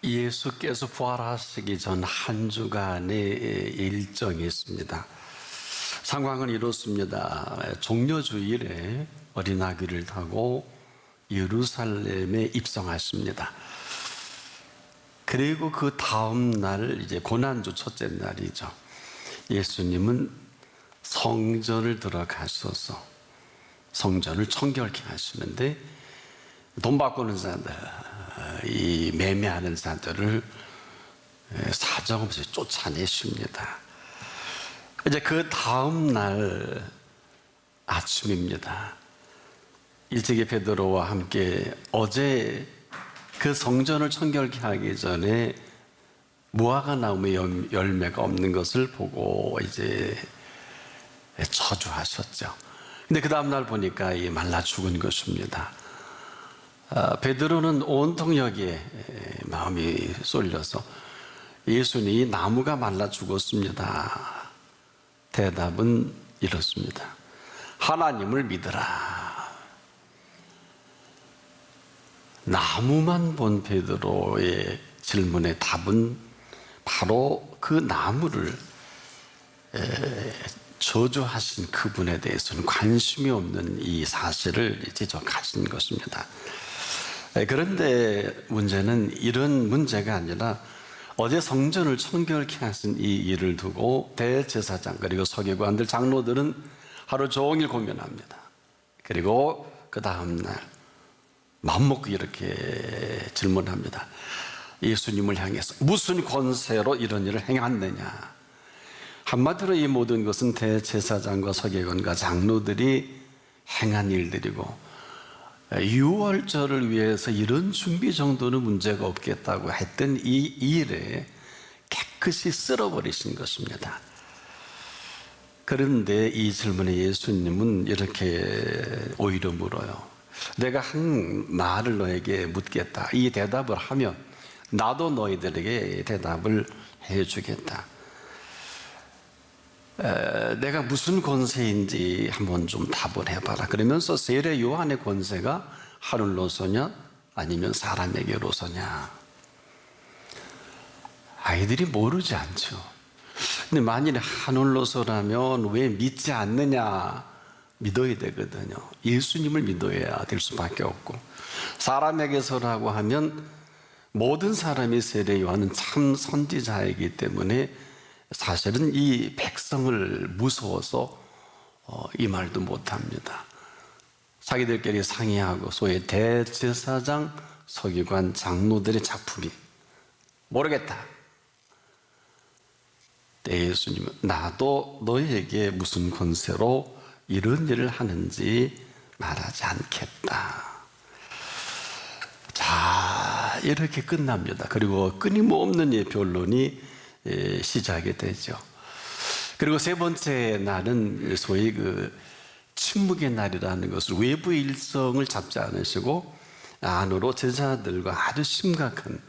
예수께서 부활하시기 전 한 주간의 일정이 있습니다. 상황은 이렇습니다. 종려주일에 어린아기를 타고 예루살렘에 입성하십니다. 그리고 그 다음 날 이제 고난주 첫째 날이죠. 예수님은 성전을 들어가셔서 성전을 청결케 하시는데 돈 바꾸는 자들, 이 매매하는 자들을 사정없이 쫓아내십니다. 이제 그 다음 날 아침입니다. 일찍이 베드로와 함께 어제 그 성전을 청결케 하기 전에 무화과 나무의 열매가 없는 것을 보고 이제 저주하셨죠. 근데 그 다음 날 보니까 이 말라 죽은 것입니다. 베드로는 온통 여기에 마음이 쏠려서 예수님이 나무가 말라 죽었습니다. 대답은 이렇습니다. 하나님을 믿으라. 나무만 본 베드로의 질문의 답은 바로 그 나무를 저주하신 그분에 대해서는 관심이 없는 이 사실을 지적하신 것입니다. 그런데 문제는 이런 문제가 아니라 어제 성전을 청결케 하신 이 일을 두고 대제사장 그리고 서기관들 장로들은 하루 종일 고민합니다. 그리고 그 다음날 맘먹고 이렇게 질문합니다. 예수님을 향해서 무슨 권세로 이런 일을 행했느냐. 한마디로 이 모든 것은 대제사장과 서기관과 장로들이 행한 일들이고 유월절을 위해서 이런 준비 정도는 문제가 없겠다고 했던 이 일에 깨끗이 쓸어버리신 것입니다. 그런데 이 질문에 예수님은 이렇게 오히려 물어요. 내가 한 말을 너에게 묻겠다. 이 대답을 하면 나도 너희들에게 대답을 해주겠다. 내가 무슨 권세인지 한번 좀 답을 해봐라. 그러면서 세례 요한의 권세가 하늘로서냐 아니면 사람에게로서냐. 아이들이 모르지 않죠. 근데 만일에 하늘로서라면 왜 믿지 않느냐. 믿어야 되거든요. 예수님을 믿어야 될 수밖에 없고, 사람에게서라고 하면 모든 사람이 세례 요한은 참 선지자이기 때문에 사실은 이 백성을 무서워서 이 말도 못합니다. 자기들끼리 상의하고 소위 대제사장, 서기관, 장로들의 작품이 모르겠다. 예수님은 나도 너에게 무슨 권세로 이런 일을 하는지 말하지 않겠다. 자, 이렇게 끝납니다. 그리고 끊임없는 이 변론이 시작이 되죠. 그리고 세 번째 날은 소위 그 침묵의 날이라는 것을 외부 일정을 잡지 않으시고 안으로 제자들과 아주 심각한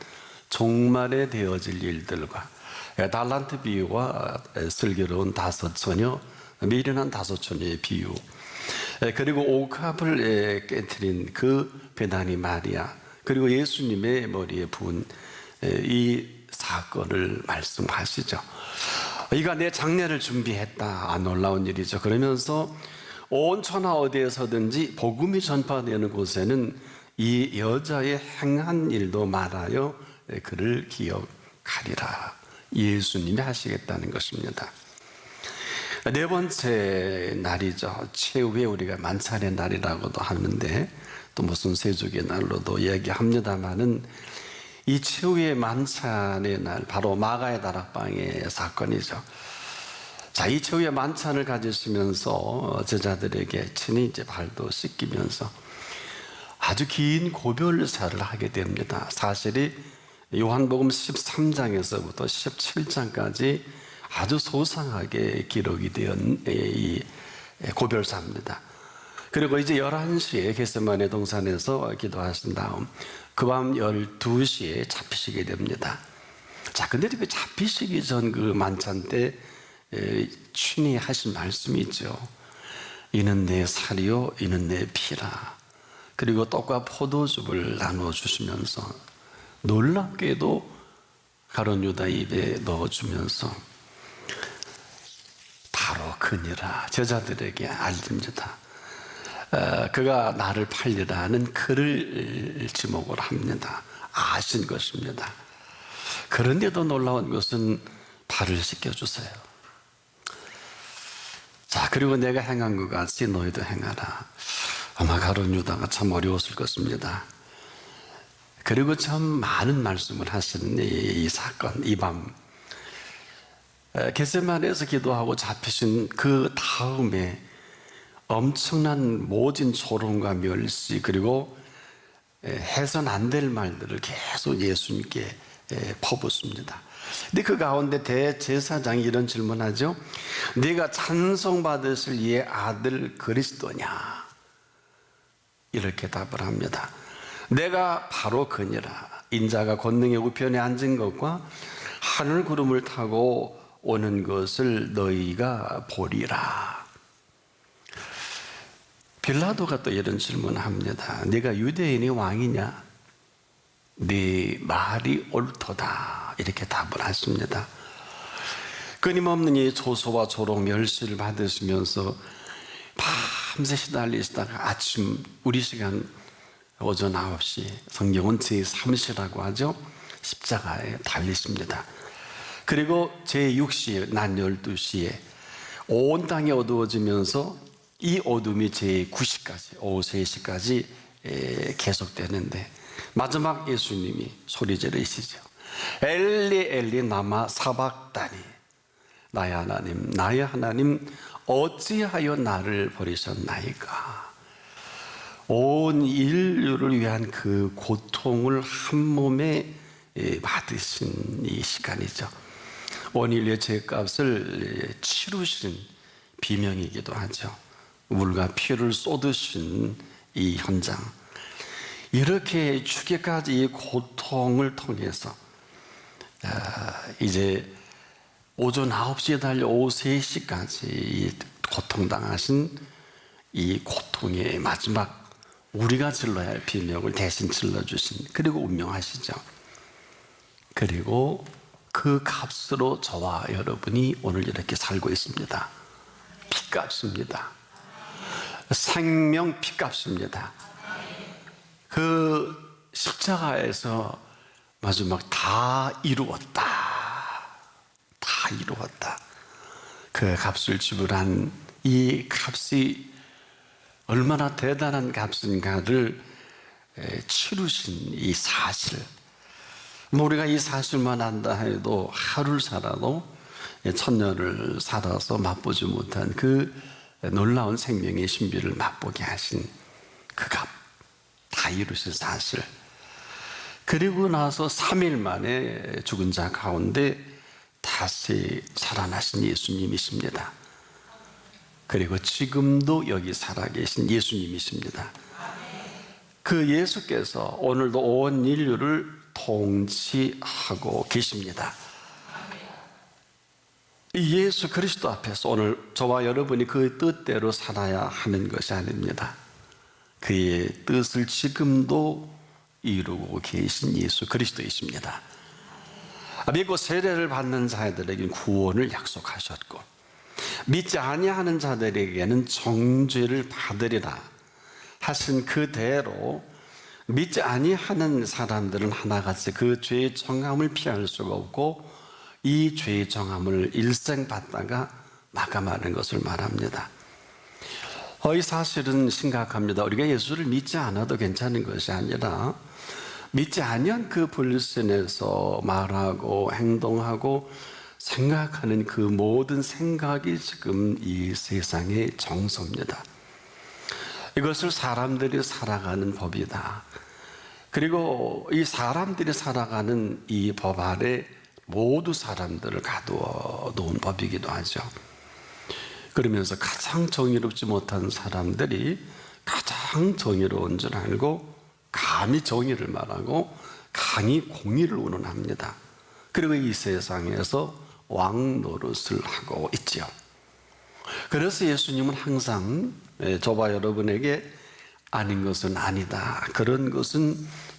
종말에 되어질 일들과 달란트 비유와 슬기로운 5처녀, 미련한 5처녀의 비유, 그리고 옥합을 깨뜨린 그 배단이 마리아, 그리고 예수님의 머리에 부은 이 사건을 말씀하시죠. 이가 내 장례를 준비했다. 안 놀라운 일이죠. 그러면서 온 천하 어디에서든지 복음이 전파되는 곳에는 이 여자의 행한 일도 말하여 그를 기억하리라. 예수님이 하시겠다는 것입니다. 네 번째 날이죠. 최후의 우리가 만찬의 날이라고도 하는데 또 무슨 세족의 날로도 얘기합니다마는 이 최후의 만찬의 날, 바로 마가의 다락방의 사건이죠. 자, 이 최후의 만찬을 가지시면서 제자들에게 친히 이제 발도 씻기면서 아주 긴 고별사를 하게 됩니다. 사실이 요한복음 13장에서부터 17장까지 아주 소상하게 기록이 된 이 고별사입니다. 그리고 이제 11시에 겟세마네 동산에서 기도하신 다음 그 밤 12시에 잡히시게 됩니다. 자, 근데 그 잡히시기 전 그 만찬 때 친히 하신 말씀이 있죠. 이는 내 살이요 이는 내 피라. 그리고 떡과 포도즙을 나누어 주시면서 놀랍게도 가룟 유다 입에 넣어주면서 바로 그니라 제자들에게 알립니다. 그가 나를 팔리라 하는 그를 지목을 합니다. 아신 것입니다. 그런데도 놀라운 것은 발을 씻겨주세요. 자, 그리고 내가 행한 것 같이 너희도 행하라. 아마 가룟 유다가 참 어려웠을 것입니다. 그리고 참 많은 말씀을 하시는 이 사건, 이 밤 겟세마네에서 기도하고 잡히신 그 다음에 엄청난 모진 조롱과 멸시 그리고 해서는 안 될 말들을 계속 예수님께 퍼붓습니다. 근데 그 가운데 대제사장이 이런 질문하죠. 네가 찬송받으실 이의 아들 그리스도냐? 이렇게 답을 합니다. 내가 바로 그니라. 인자가 권능의 우편에 앉은 것과 하늘 구름을 타고 오는 것을 너희가 보리라. 빌라도가 또 이런 질문을 합니다. 네가 유대인의 왕이냐? 네 말이 옳도다. 이렇게 답을 하십니다. 끊임없는 이 조소와 조롱 멸시를 받으시면서 밤새 시달리시다가 아침 우리 시간 오전 9시 성경은 제3시라고 하죠. 십자가에 달리십니다. 그리고 제6시 낮 12시에 온 땅이 어두워지면서 이 어둠이 제9시까지 오후 3시까지 계속되는데 마지막 예수님이 소리 지르시죠. 엘리 엘리 나마 사박다니. 나의 하나님 나의 하나님 어찌하여 나를 버리셨나이까. 온 인류를 위한 그 고통을 한 몸에 받으신 이 시간이죠. 온 인류의 죄값을 치르신 비명이기도 하죠. 물과 피를 쏟으신 이 현장, 이렇게 죽기까지 이 고통을 통해서 이제 오전 9시에 달려 오후 3시까지 고통당하신 이 고통의 마지막 우리가 질러야 할 비명을 대신 질러주신, 그리고 운명하시죠. 그리고 그 값으로 저와 여러분이 오늘 이렇게 살고 있습니다. 피값입니다. 생명 피값입니다. 그 십자가에서 마지막 다 이루었다. 다 이루었다. 그 값을 지불한 이 값이 얼마나 대단한 값인가를 치르신 이 사실, 우리가 이 사실만 안다 해도 하루를 살아도 천년을 살아서 맛보지 못한 그 놀라운 생명의 신비를 맛보게 하신 그 값, 다 이루신 사실. 그리고 나서 3일 만에 죽은 자 가운데 다시 살아나신 예수님이십니다. 그리고 지금도 여기 살아계신 예수님이십니다. 그 예수께서 오늘도 온 인류를 통치하고 계십니다. 이 예수 그리스도 앞에서 오늘 저와 여러분이 그 뜻대로 살아야 하는 것이 아닙니다. 그의 뜻을 지금도 이루고 계신 예수 그리스도이십니다. 믿고 세례를 받는 자들에게는 구원을 약속하셨고, 믿지 아니하는 자들에게는 정죄를 받으리라 하신 그대로 믿지 아니하는 사람들은 하나같이 그 죄의 정함을 피할 수가 없고 이 죄의 정함을 일생 받다가 마감하는 것을 말합니다. 이 사실은 심각합니다. 우리가 예수를 믿지 않아도 괜찮은 것이 아니라 믿지 아니한 그 불신에서 말하고 행동하고 생각하는 그 모든 생각이 지금 이 세상의 정서입니다. 이것을 사람들이 살아가는 법이다. 그리고 이 사람들이 살아가는 이 법 아래 모두 사람들을 가두어 놓은 법이기도 하죠. 그러면서 가장 정의롭지 못한 사람들이 가장 정의로운 줄 알고 감히 정의를 말하고 강히 공의를 운운합니다. 그리고 이 세상에서 왕 노릇을 하고 있죠. 그래서 예수님은 항상 저와 여러분에게 아닌 것은 아니다, 그런 것은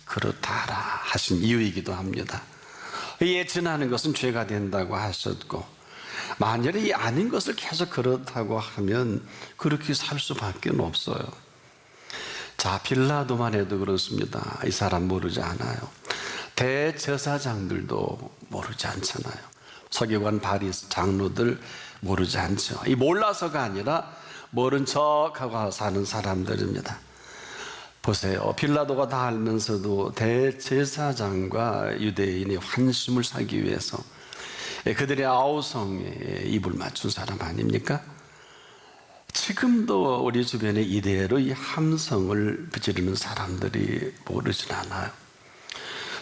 그렇다라 하신 이유이기도 합니다. 예전하는 것은 죄가 된다고 하셨고, 만약에 이 아닌 것을 계속 그렇다고 하면 그렇게 살 수밖에 없어요. 자, 빌라도만 해도 그렇습니다. 이 사람 모르지 않아요. 대제사장들도 모르지 않잖아요. 서기관 바리새 장로들 모르지 않죠. 이 몰라서가 아니라 모른 척하고 사는 사람들입니다. 보세요. 빌라도가 다 알면서도 대제사장과 유대인의 환심을 사기 위해서 그들의 아우성에 입을 맞춘 사람 아닙니까? 지금도 우리 주변에 이대로 이 함성을 지르는 사람들이 모르진 않아요.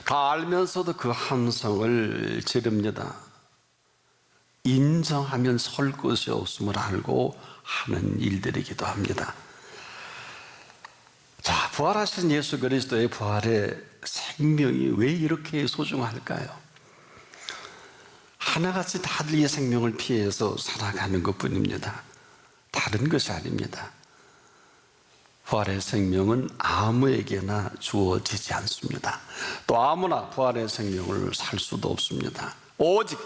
다 알면서도 그 함성을 지릅니다. 인정하면 설 것이 없음을 알고 하는 일들이기도 합니다. 자, 부활하신 예수 그리스도의 부활의 생명이 왜 이렇게 소중할까요? 하나같이 다들 이 생명을 피해서 살아가는 것뿐입니다. 다른 것이 아닙니다. 부활의 생명은 아무에게나 주어지지 않습니다. 또 아무나 부활의 생명을 살 수도 없습니다. 오직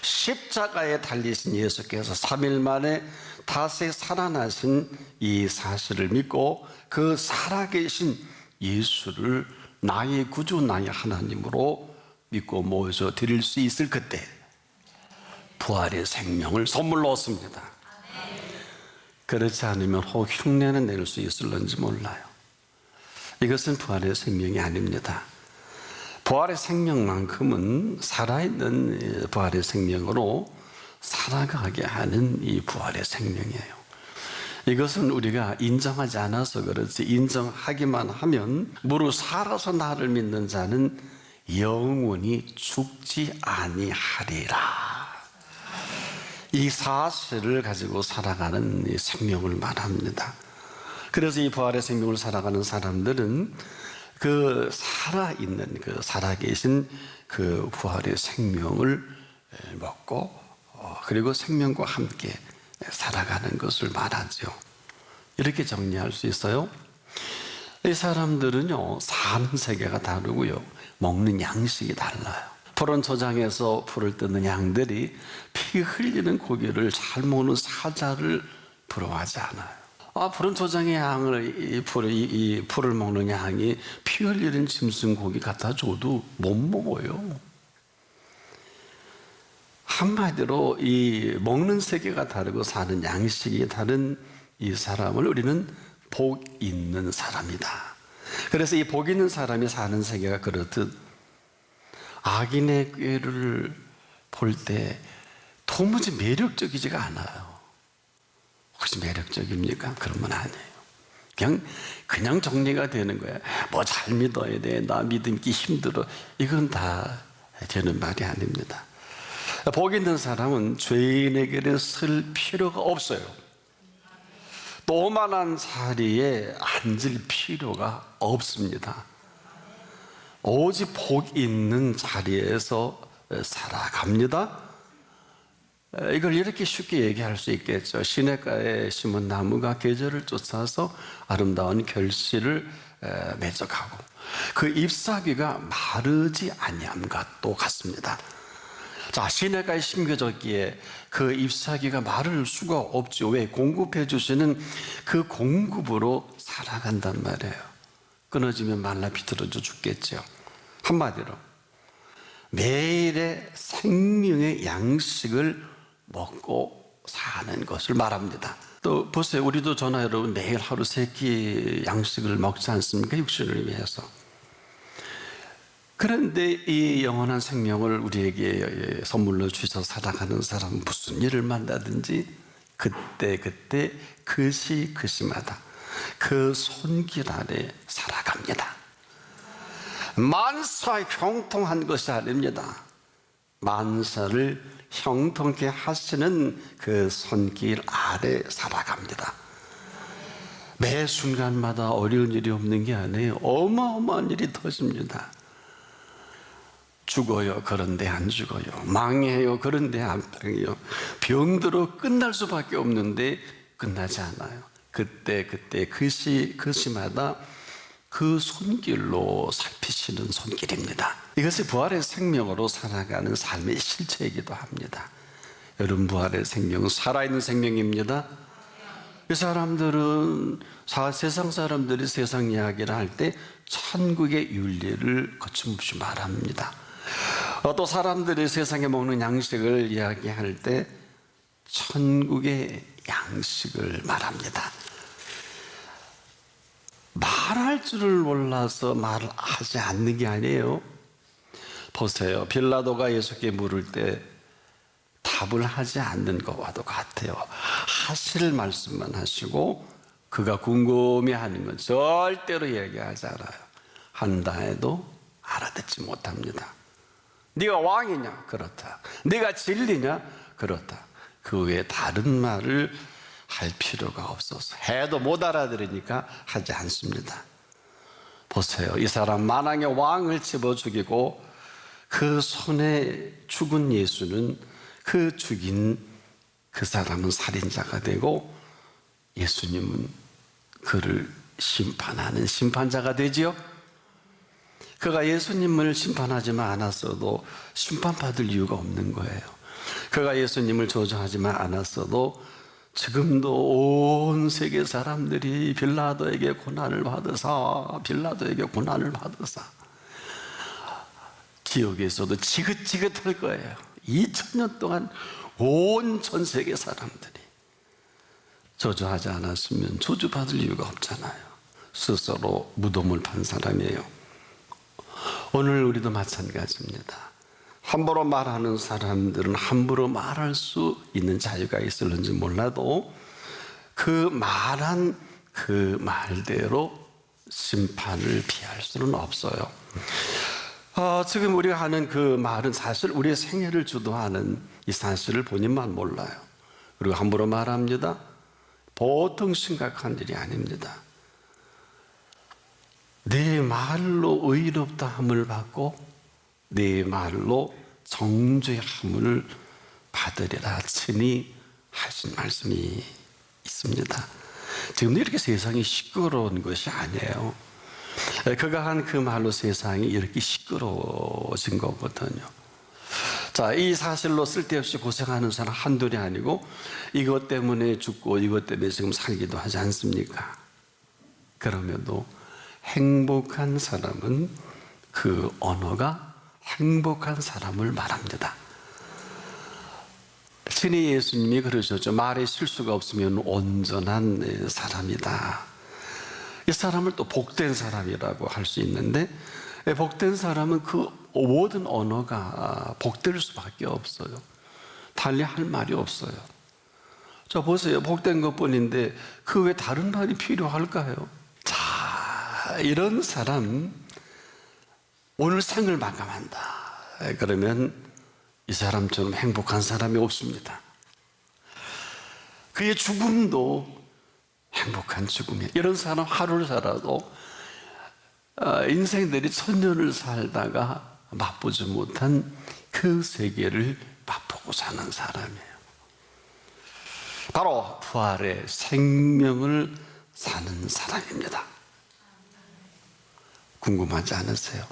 십자가에 달리신 예수께서 3일 만에 다시 살아나신 이 사실을 믿고 그 살아계신 예수를 나의 구주, 나의 하나님으로 믿고 모셔 드릴 수 있을 그때 부활의 생명을 선물로 얻습니다. 그렇지 않으면 혹 흉내는 낼 수 있을런지 몰라요. 이것은 부활의 생명이 아닙니다. 부활의 생명만큼은 살아있는 부활의 생명으로 살아가게 하는 이 부활의 생명이에요. 이것은 우리가 인정하지 않아서 그렇지, 인정하기만 하면 무릇 살아서 나를 믿는 자는 영원히 죽지 아니하리라. 이 사실을 가지고 살아가는 이 생명을 말합니다. 그래서 이 부활의 생명을 살아가는 사람들은 그 살아있는, 그 살아계신 그 부활의 생명을 먹고 그리고 생명과 함께 살아가는 것을 말하죠. 이렇게 정리할 수 있어요. 이 사람들은요, 사는 세계가 다르고요, 먹는 양식이 달라요. 푸른 초장에서 풀을 뜯는 양들이 피 흘리는 고기를 잘 먹는 사자를 부러워하지 않아요. 푸른 초장의 양을, 이 풀을 먹는 양이 피 흘리는 짐승 고기 갖다 줘도 못 먹어요. 한마디로 이 먹는 세계가 다르고 사는 양식이 다른 이 사람을 우리는 복 있는 사람이다. 그래서 이 복 있는 사람이 사는 세계가 그렇듯 악인의 꾀를 볼 때 도무지 매력적이지가 않아요. 혹시 매력적입니까? 그러면 아니에요. 그냥 정리가 되는 거야. 뭐 잘 믿어야 돼, 나 믿기 힘들어, 이건 다 되는 말이 아닙니다. 복 있는 사람은 죄인에게는 쓸 필요가 없어요. 또 오만한 자리에 앉을 필요가 없습니다. 오직 복 있는 자리에서 살아갑니다. 이걸 이렇게 쉽게 얘기할 수 있겠죠. 시냇가에 심은 나무가 계절을 쫓아서 아름다운 결실을 맺어가고 그 잎사귀가 마르지 아니함과 똑같습니다. 자, 시냇가에 심겨졌기에 그 잎사귀가 마를 수가 없죠. 왜? 공급해 주시는 그 공급으로 살아간단 말이에요. 끊어지면 말라 비틀어져 죽겠죠. 한마디로 매일의 생명의 양식을 먹고 사는 것을 말합니다. 또 보세요. 우리도 저나 여러분 매일 하루 3끼 양식을 먹지 않습니까? 육신을 위해서. 그런데 이 영원한 생명을 우리에게 선물로 주셔서 살아가는 사람은 무슨 일을 만나든지 그때 그 시마다 그 손길 아래 살아갑니다. 만사 형통한 것이 아닙니다. 만사를 형통케 하시는 그 손길 아래 살아갑니다. 매 순간마다 어려운 일이 없는 게 아니에요. 어마어마한 일이 터집니다. 죽어요. 그런데 안 죽어요. 망해요. 그런데 안 망해요. 병들어 끝날 수밖에 없는데 끝나지 않아요. 그때 그 시마다 그 손길로 살피시는 손길입니다. 이것이 부활의 생명으로 살아가는 삶의 실체이기도 합니다. 여러분, 부활의 생명은 살아있는 생명입니다. 이 사람들은 세상 사람들이 세상 이야기를 할 때 천국의 윤리를 거침없이 말합니다. 또 사람들이 세상에 먹는 양식을 이야기할 때 천국의 양식을 말합니다. 말할 줄을 몰라서 말을 하지 않는 게 아니에요. 보세요. 빌라도가 예수께 물을 때 답을 하지 않는 것과도 같아요. 하실 말씀만 하시고 그가 궁금해하는 건 절대로 얘기하지 않아요. 한다 해도 알아듣지 못합니다. 네가 왕이냐? 그렇다. 네가 진리냐? 그렇다. 그 외에 다른 말을 할 필요가 없어서 해도 못 알아들으니까 하지 않습니다. 보세요. 이 사람 만왕의 왕을 집어 죽이고 그 손에 죽은 예수는 그 죽인 그 사람은 살인자가 되고 예수님은 그를 심판하는 심판자가 되지요. 그가 예수님을 심판하지만 않았어도 심판받을 이유가 없는 거예요. 그가 예수님을 저주하지만 않았어도 지금도 온 세계 사람들이 빌라도에게 고난을 받으사 지옥에서도 지긋지긋할 거예요. 2000년 동안 온 전 세계 사람들이 저주하지 않았으면 저주받을 이유가 없잖아요. 스스로 무덤을 판 사람이에요. 오늘 우리도 마찬가지입니다. 함부로 말하는 사람들은 함부로 말할 수 있는 자유가 있을는지 몰라도 그 말한 그 말대로 심판을 피할 수는 없어요. 지금 우리가 하는 그 말은 사실 우리의 생애를 주도하는 이 사실을 본인만 몰라요. 그리고 함부로 말합니다. 보통 심각한 일이 아닙니다. 내 말로 의롭다함을 받고 내 말로 정죄함을 받으리라 친히 하신 말씀이 있습니다. 지금도 이렇게 세상이 시끄러운 것이 아니에요. 그가 한 그 말로 세상이 이렇게 시끄러워진 거거든요. 자, 이 사실로 쓸데없이 고생하는 사람 한둘이 아니고 이것 때문에 죽고 이것 때문에 지금 살기도 하지 않습니까? 그럼에도 행복한 사람은 그 언어가 행복한 사람을 말합니다. 친히 예수님이 그러셨죠. 말에 실수가 없으면 온전한 사람이다. 이 사람을 또 복된 사람이라고 할 수 있는데 복된 사람은 그 모든 언어가 복될 수밖에 없어요. 달리 할 말이 없어요. 자, 보세요. 복된 것뿐인데 그 외에 다른 말이 필요할까요? 자, 이런 사람 오늘 생을 마감한다. 그러면 이 사람처럼 행복한 사람이 없습니다. 그의 죽음도 행복한 죽음이에요. 이런 사람 하루를 살아도 인생들이 1000년을 살다가 맛보지 못한 그 세계를 맛보고 사는 사람이에요. 바로 부활의 생명을 사는 사람입니다. 궁금하지 않으세요?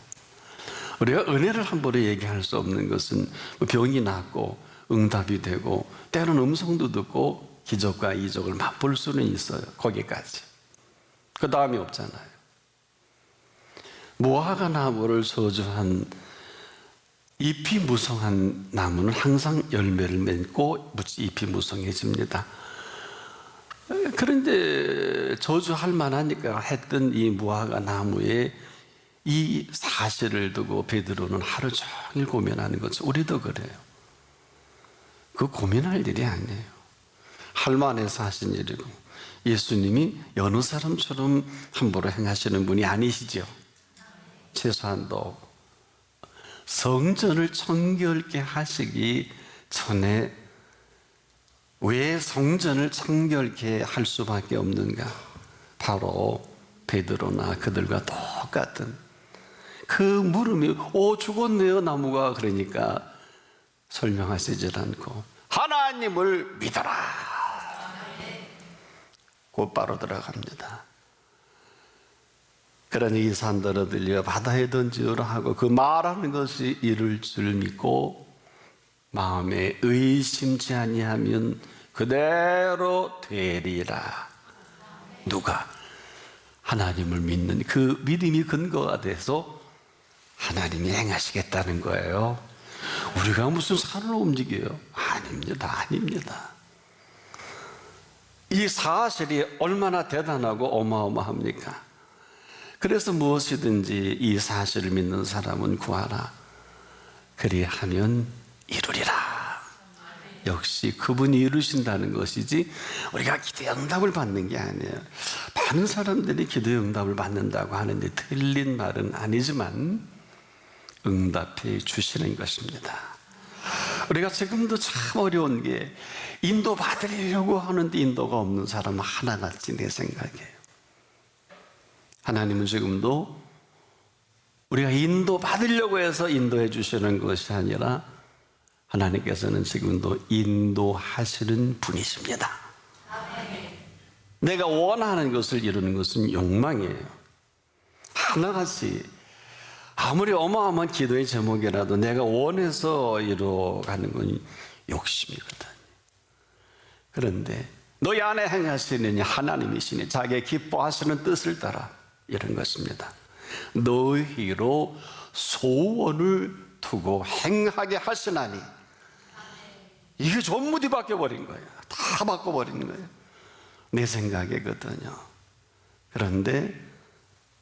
우리가 은혜를 함부로 얘기할 수 없는 것은 병이 낫고 응답이 되고 때로는 음성도 듣고 기적과 이적을 맛볼 수는 있어요. 거기까지. 그 다음이 없잖아요. 무화과 나무를 저주한 잎이 무성한 나무는 항상 열매를 맺고 잎이 무성해집니다. 그런데 저주할 만하니까 했던 이 무화과 나무에 이 사실을 두고 베드로는 하루 종일 고민하는 거죠. 우리도 그래요. 그 고민할 일이 아니에요. 할만해서 하신 일이고 예수님이 여느 사람처럼 함부로 행하시는 분이 아니시죠. 최소한도 성전을 청결케 하시기 전에 왜 성전을 청결케 할 수밖에 없는가? 바로 베드로나 그들과 똑같은 그 물음이 죽었네요 나무가. 그러니까 설명하시질 않고 하나님을 믿어라. 곧바로 들어갑니다. 그러니 이 산더러 들려 바다에 던지오라 하고 그 말하는 것이 이룰 줄 믿고 마음에 의심치 아니하면 그대로 되리라. 누가? 하나님을 믿는 그 믿음이 근거가 돼서 하나님이 행하시겠다는 거예요. 우리가 무슨 산을 움직여요? 아닙니다. 이 사실이 얼마나 대단하고 어마어마합니까? 그래서 무엇이든지 이 사실을 믿는 사람은 구하라. 그리하면 이루리라. 역시 그분이 이루신다는 것이지 우리가 기도의 응답을 받는 게 아니에요. 많은 사람들이 기도의 응답을 받는다고 하는데 틀린 말은 아니지만 응답해 주시는 것입니다. 우리가 지금도 참 어려운 게 인도 받으려고 하는데 인도가 없는 사람은 하나같이 내 생각이에요. 하나님은 지금도 우리가 인도 받으려고 해서 인도해 주시는 것이 아니라 하나님께서는 지금도 인도하시는 분이십니다. 내가 원하는 것을 이루는 것은 욕망이에요. 하나같이 아무리 어마어마한 기도의 제목이라도 내가 원해서 이루어가는 건 욕심이거든. 그런데 너희 안에 행하시는 하나님이시니 자기의 기뻐하시는 뜻을 따라 이런 것입니다. 너희로 소원을 두고 행하게 하시나니. 이게 전부 뒤바뀌어버린 거예요. 다 바꿔버린 거예요. 내 생각이거든요. 그런데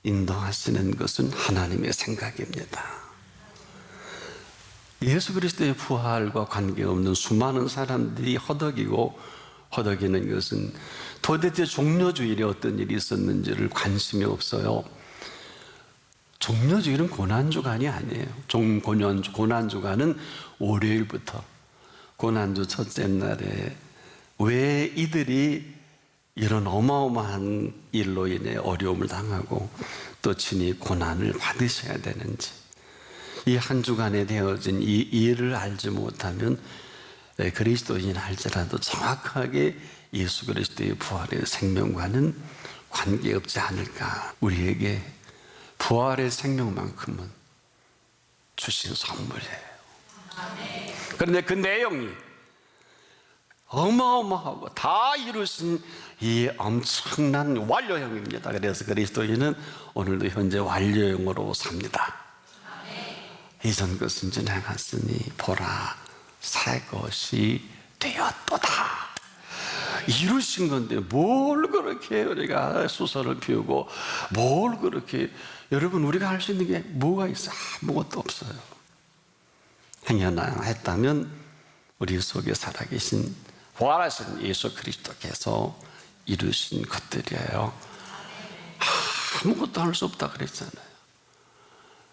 인도하시는 것은 하나님의 생각입니다. 예수 그리스도의 부활과 관계없는 수많은 사람들이 허덕이는 것은 도대체 종려주일에 어떤 일이 있었는지를 관심이 없어요. 종려주일은 고난주간이 아니에요. 고난주간은 월요일부터 고난주 첫째 날에 왜 이들이 이런 어마어마한 일로 인해 어려움을 당하고 또 친히 고난을 받으셔야 되는지, 이 한 주간에 되어진 이 일을 알지 못하면 그리스도인 할지라도 정확하게 예수 그리스도의 부활의 생명과는 관계없지 않을까. 우리에게 부활의 생명만큼은 주신 선물이에요. 그런데 그 내용이 어마어마하고 다 이루신 이 엄청난 완료형입니다. 그래서 그리스도인은 오늘도 현재 완료형으로 삽니다. 이전 것은 지나갔으니 보라 새 것이 되었도다. 이루신 건데 뭘 그렇게 우리가 수설을 피우고 뭘 그렇게. 여러분, 우리가 할 수 있는 게 뭐가 있어? 아무것도 없어요. 행여나 했다면 우리 속에 살아계신 부활하신 예수 그리스도께서 이루신 것들이에요. 아무것도 할 수 없다 그랬잖아요.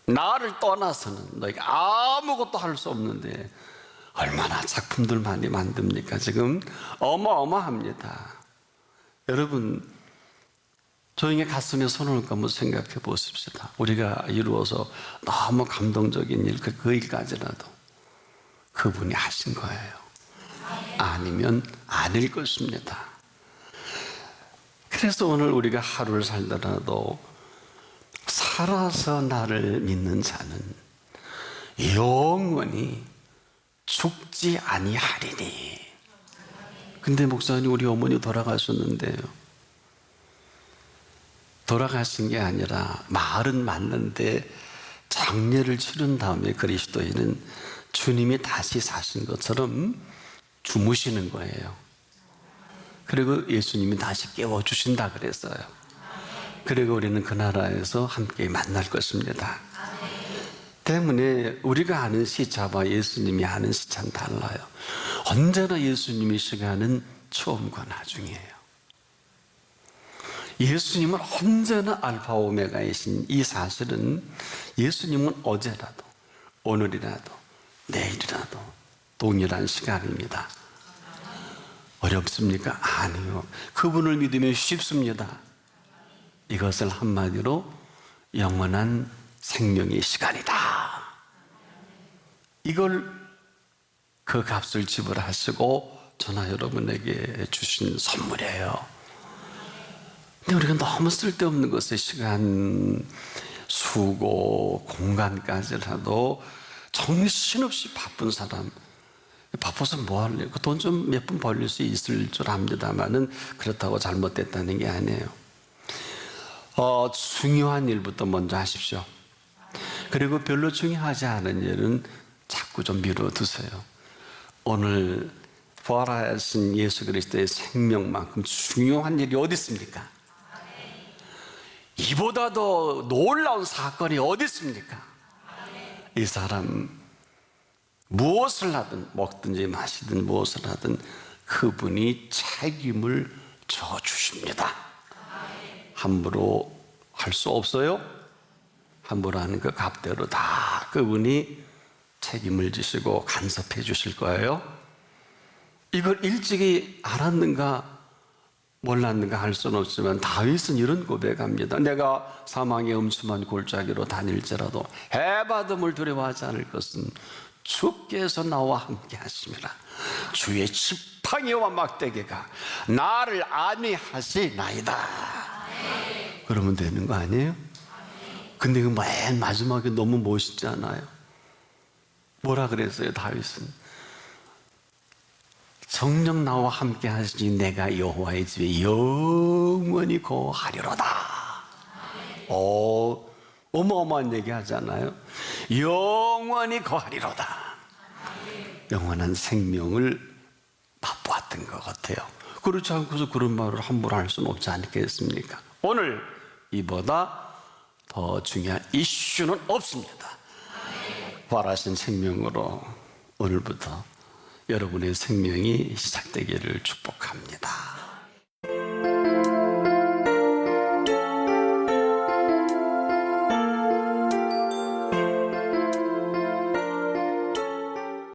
나를 떠나서는 너희가 아무것도 할 수 없는데 얼마나 작품들 많이 만듭니까? 지금 어마어마합니다. 여러분, 조용히 가슴에 손을 얹고 한번 생각해 보십시다. 우리가 이루어서 너무 감동적인 일, 그 일까지라도 그분이 하신 거예요. 아니면 아닐 것입니다. 그래서 오늘 우리가 하루를 살더라도 살아서 나를 믿는 자는 영원히 죽지 아니하리니. 근데 목사님, 우리 어머니 돌아가셨는데요. 돌아가신 게 아니라 말은 맞는데 장례를 치른 다음에 그리스도인은 주님이 다시 사신 것처럼 주무시는 거예요. 그리고 예수님이 다시 깨워주신다 그랬어요. 그리고 우리는 그 나라에서 함께 만날 것입니다. 때문에 우리가 아는 시차와 예수님이 아는 시차는 달라요. 언제나 예수님의 시간은 처음과 나중이에요. 예수님은 언제나 알파 오메가이신 이 사실은 예수님은 어제라도 오늘이라도 내일이라도 동일한 시간입니다. 어렵습니까? 아니요. 그분을 믿으면 쉽습니다. 이것을 한마디로 영원한 생명의 시간이다. 이걸 그 값을 지불하시고 저나 여러분에게 주신 선물이에요. 근데 우리가 너무 쓸데없는 것에 시간, 수고, 공간까지라도 정신없이 바쁜 사람, 바빠서 뭐 할래요? 그 돈 좀 몇 분 벌릴 수 있을 줄 압니다만은 그렇다고 잘못됐다는 게 아니에요. 중요한 일부터 먼저 하십시오. 그리고 별로 중요하지 않은 일은 자꾸 좀 미뤄두세요. 오늘 부활하신 예수 그리스도의 생명만큼 중요한 일이 어디 있습니까? 이보다 더 놀라운 사건이 어디 있습니까? 이 사람 무엇을 하든 먹든지 마시든 무엇을 하든 그분이 책임을 져주십니다. 함부로 할 수 없어요. 함부로 하는 그 값대로 다 그분이 책임을 지시고 간섭해 주실 거예요. 이걸 일찍이 알았는가 몰랐는가 할 수는 없지만 다윗은 이런 고백합니다. 내가 사망의 음침한 골짜기로 다닐지라도 해바듬을 두려워하지 않을 것은 주께서 나와 함께 하심이라. 주의 지팡이와 막대기가 나를 안위하시나이다. 그러면 되는 거 아니에요? 근데 그 맨 마지막에 너무 멋있지 않아요? 뭐라 그랬어요 다윗은? 성령 나와 함께 하시니 내가 여호와의 집에 영원히 거하리로다. 어마어마한 얘기 하잖아요. 영원히 거하리로다. 영원한 생명을 맛보았던 것 같아요. 그렇지 않고서 그런 말을 함부로 할 수는 없지 않겠습니까? 오늘 이보다 더 중요한 이슈는 없습니다. 부활하신 생명으로 오늘부터 여러분의 생명이 시작되기를 축복합니다.